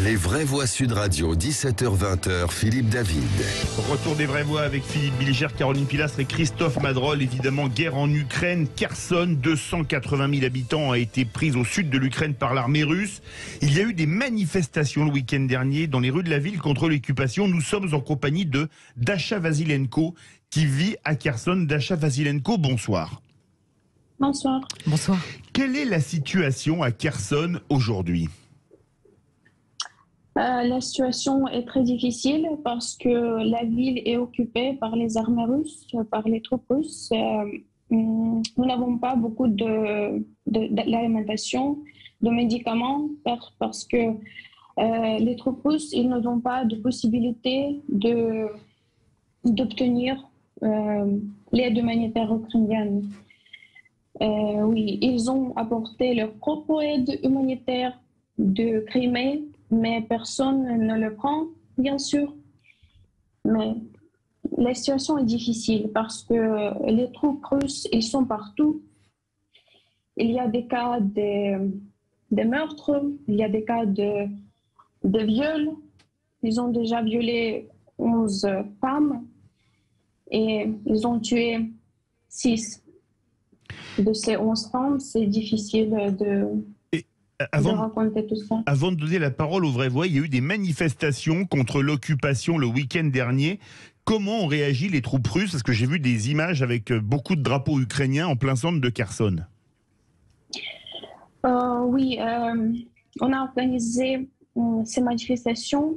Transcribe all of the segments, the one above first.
Les vraies voix Sud Radio, 17h-20h, Philippe David. Retour des vraies voix avec Philippe Bilger, Caroline Pilastre et Christophe Madrol. Évidemment, guerre en Ukraine. Kherson, 280 000 habitants, a été prise au sud de l'Ukraine par l'armée russe. Il y a eu des manifestations le week-end dernier dans les rues de la ville contre l'occupation. Nous sommes en compagnie de Dasha Vasilenko qui vit à Kherson. Dasha Vasilenko, bonsoir. Bonsoir. Bonsoir. Quelle est la situation à Kherson aujourd'hui ? La situation est très difficile parce que la ville est occupée par les armées russes, par les troupes russes. Nous n'avons pas beaucoup d'alimentation, de médicaments parce que les troupes russes, ils n'ont pas de possibilité d'obtenir l'aide humanitaire ukrainienne. Oui, ils ont apporté leur propre aide humanitaire de Crimée, mais personne ne le prend, bien sûr. Mais la situation est difficile parce que les troupes russes, ils sont partout. Il y a des cas de meurtres, il y a des cas de viols. Ils ont déjà violé 11 femmes et ils ont tué 6 de ces 11 femmes. C'est difficile de raconter tout ça. Avant de donner la parole aux vraies voix, il y a eu des manifestations contre l'occupation le week-end dernier. Comment ont réagi les troupes russes? Parce que j'ai vu des images avec beaucoup de drapeaux ukrainiens en plein centre de Kherson. Oui, on a organisé ces manifestations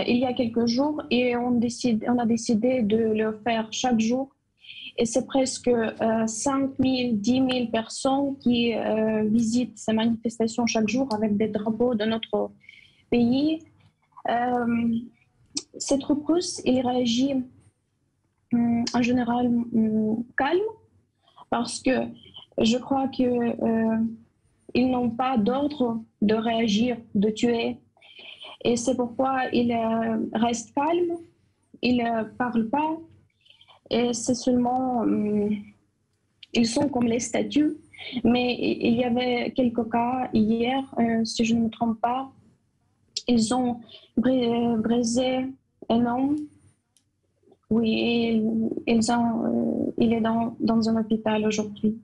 il y a quelques jours et on a décidé de le faire chaque jour. Et c'est presque 5 000, 10 000 personnes qui visitent ces manifestations chaque jour avec des drapeaux de notre pays. Ces troupes russes, ils réagissent en général calme parce que je crois qu'ils n'ont pas d'ordre de réagir, de tuer. Et c'est pourquoi ils restent calmes, ils ne parlent pas. Et c'est seulement, ils sont comme les statues, mais il y avait quelques cas hier, si je ne me trompe pas, ils ont brisé un homme, oui, il est dans un hôpital aujourd'hui.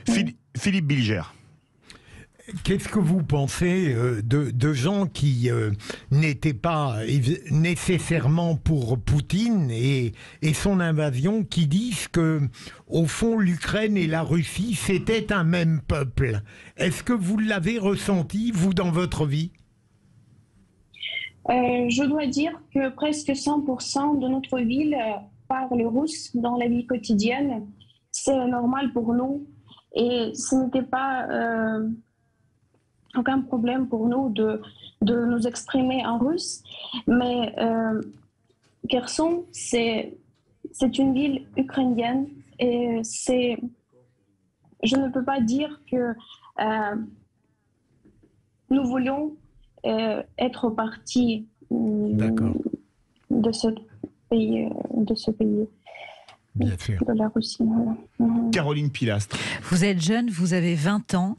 Philippe Bilger. Qu'est-ce que vous pensez de gens qui n'étaient pas nécessairement pour Poutine et son invasion, qui disent que, au fond, l'Ukraine et la Russie, c'était un même peuple? Est-ce que vous l'avez ressenti, vous, dans votre vie? Je dois dire que presque 100% de notre ville parle russe dans la vie quotidienne. C'est normal pour nous et ce n'était pas aucun problème pour nous de nous exprimer en russe. Mais Kherson, c'est une ville ukrainienne et je ne peux pas dire que nous voulions être partis de ce pays, Bien sûr. de la Russie. Caroline Pilastre. Vous êtes jeune, vous avez 20 ans.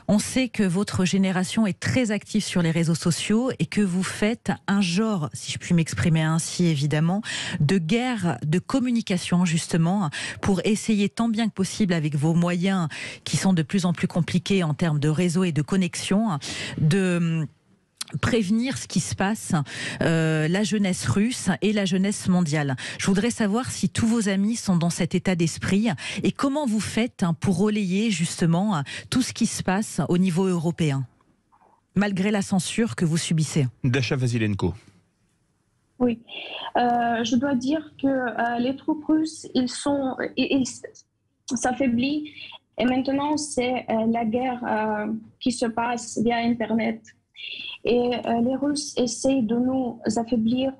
On sait que votre génération est très active sur les réseaux sociaux et que vous faites un genre, si je puis m'exprimer ainsi évidemment, de guerre de communication justement pour essayer tant bien que possible avec vos moyens qui sont de plus en plus compliqués en termes de réseau et de connexion, de prévenir ce qui se passe, la jeunesse russe et la jeunesse mondiale. Je voudrais savoir si tous vos amis sont dans cet état d'esprit et comment vous faites pour relayer justement tout ce qui se passe au niveau européen, malgré la censure que vous subissez. Dasha Vasilenko. Oui, je dois dire que les troupes russes, ils s'affaiblissent et maintenant c'est la guerre qui se passe via Internet. Et les Russes essayent de nous affaiblir,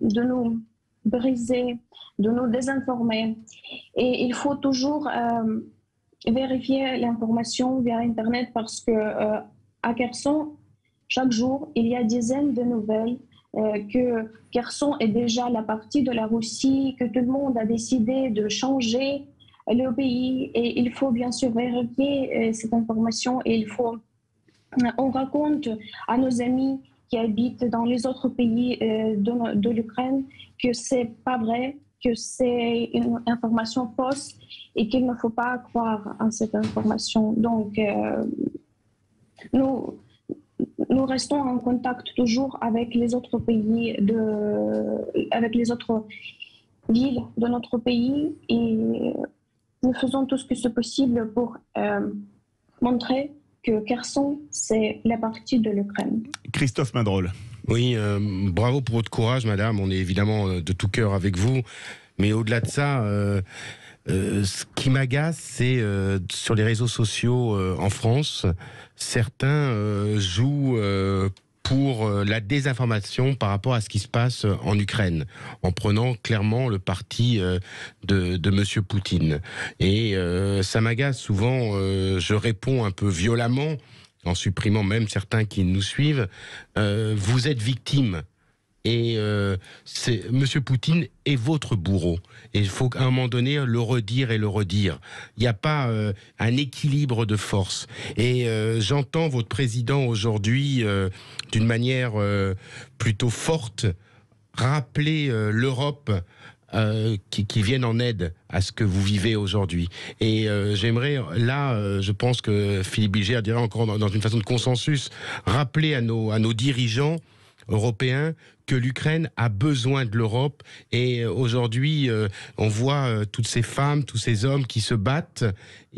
de nous briser, de nous désinformer. Et il faut toujours vérifier l'information via Internet parce que à Kherson, chaque jour, il y a dizaines de nouvelles que Kherson est déjà la partie de la Russie, que tout le monde a décidé de changer le pays. Et il faut bien sûr vérifier cette information et on raconte à nos amis qui habitent dans les autres pays de l'Ukraine que c'est pas vrai, que c'est une information fausse et qu'il ne faut pas croire à cette information. Donc, nous restons en contact toujours avec les autres pays, avec les autres villes de notre pays et nous faisons tout ce que c'est possible pour montrer que Kherson, c'est la partie de l'Ukraine. Christophe Madrol. Oui, bravo pour votre courage, madame. On est évidemment de tout cœur avec vous. Mais au-delà de ça, ce qui m'agace, c'est sur les réseaux sociaux en France, certains jouent pour la désinformation par rapport à ce qui se passe en Ukraine, en prenant clairement le parti de Monsieur Poutine. Et ça m'agace souvent, je réponds un peu violemment, en supprimant même certains qui nous suivent, vous êtes victime. Et Monsieur Poutine est votre bourreau. Et il faut qu'à un moment donné le redire et le redire. Il n'y a pas un équilibre de force. Et j'entends votre président aujourd'hui, d'une manière plutôt forte, rappeler l'Europe qui viennent en aide à ce que vous vivez aujourd'hui. Et j'aimerais, là, je pense que Philippe Bilger dirait encore dans une façon de consensus, rappeler à nos dirigeants européens que l'Ukraine a besoin de l'Europe. Et aujourd'hui, on voit toutes ces femmes, tous ces hommes qui se battent.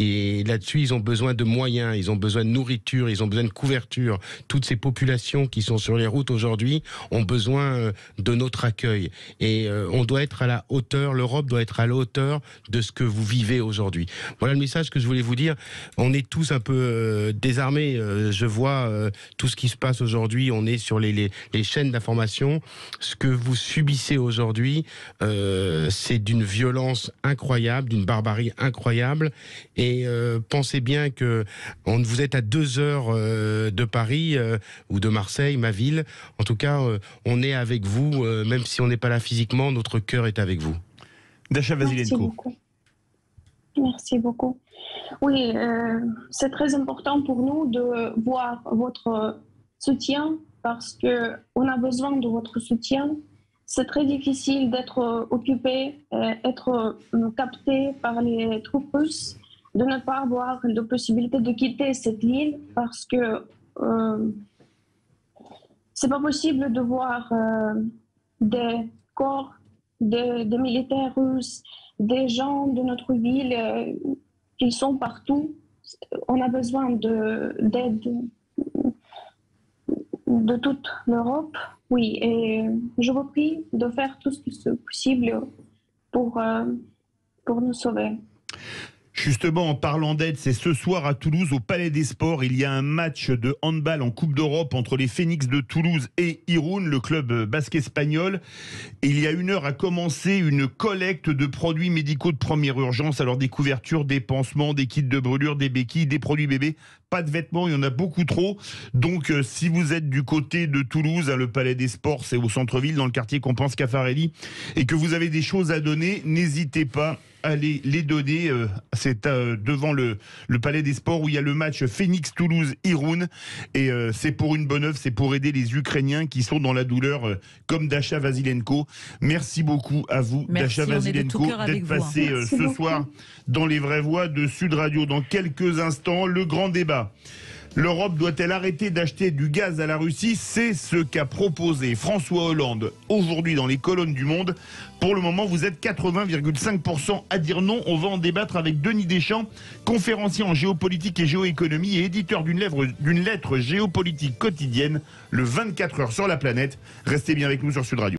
Et là-dessus, ils ont besoin de moyens, ils ont besoin de nourriture, ils ont besoin de couverture. Toutes ces populations qui sont sur les routes aujourd'hui ont besoin de notre accueil. Et on doit être à la hauteur, l'Europe doit être à la hauteur de ce que vous vivez aujourd'hui. Voilà le message que je voulais vous dire. On est tous un peu désarmés. Je vois tout ce qui se passe aujourd'hui. On est sur les chaînes d'information. Ce que vous subissez aujourd'hui, c'est d'une violence incroyable, d'une barbarie incroyable. Et pensez bien que vous êtes à 2 heures de Paris ou de Marseille, ma ville. En tout cas, on est avec vous, même si on n'est pas là physiquement, notre cœur est avec vous. Dasha Vasilenko. Merci beaucoup. Oui, c'est très important pour nous de voir votre soutien parce qu'on a besoin de votre soutien. C'est très difficile d'être occupé, être capté par les troupes russes, de ne pas avoir de possibilité de quitter cette île parce que c'est pas possible de voir des corps, des militaires russes, des gens de notre ville qui sont partout. On a besoin d'aide de toute l'Europe, oui, et je vous prie de faire tout ce qui est possible pour nous sauver. Justement, en parlant d'aide, c'est ce soir à Toulouse, au Palais des Sports. Il y a un match de handball en Coupe d'Europe entre les Phoenix de Toulouse et Irún, le club basque espagnol. Et il y a 1 heure a commencé une collecte de produits médicaux de première urgence. Alors des couvertures, des pansements, des kits de brûlure, des béquilles, des produits bébés. Pas de vêtements, il y en a beaucoup trop. Donc si vous êtes du côté de Toulouse, le Palais des Sports, c'est au centre-ville, dans le quartier qu'on pense Caffarelli, et que vous avez des choses à donner, n'hésitez pas à les donner. C'est devant le Palais des Sports où il y a le match Phoenix-Toulouse-Irún. Et c'est pour une bonne œuvre, c'est pour aider les Ukrainiens qui sont dans la douleur, comme Dasha Vasilenko. Merci beaucoup à vous, Dasha Vasilenko, d'être passé ce soir dans les vraies voix de Sud Radio. Dans quelques instants, le grand débat. L'Europe doit-elle arrêter d'acheter du gaz à la Russie? C'est ce qu'a proposé François Hollande aujourd'hui dans les colonnes du Monde. Pour le moment, vous êtes 80,5% à dire non. On va en débattre avec Denis Deschamps, conférencier en géopolitique et géoéconomie et éditeur d'une lettre géopolitique quotidienne, le 24 heures sur la planète. Restez bien avec nous sur Sud Radio.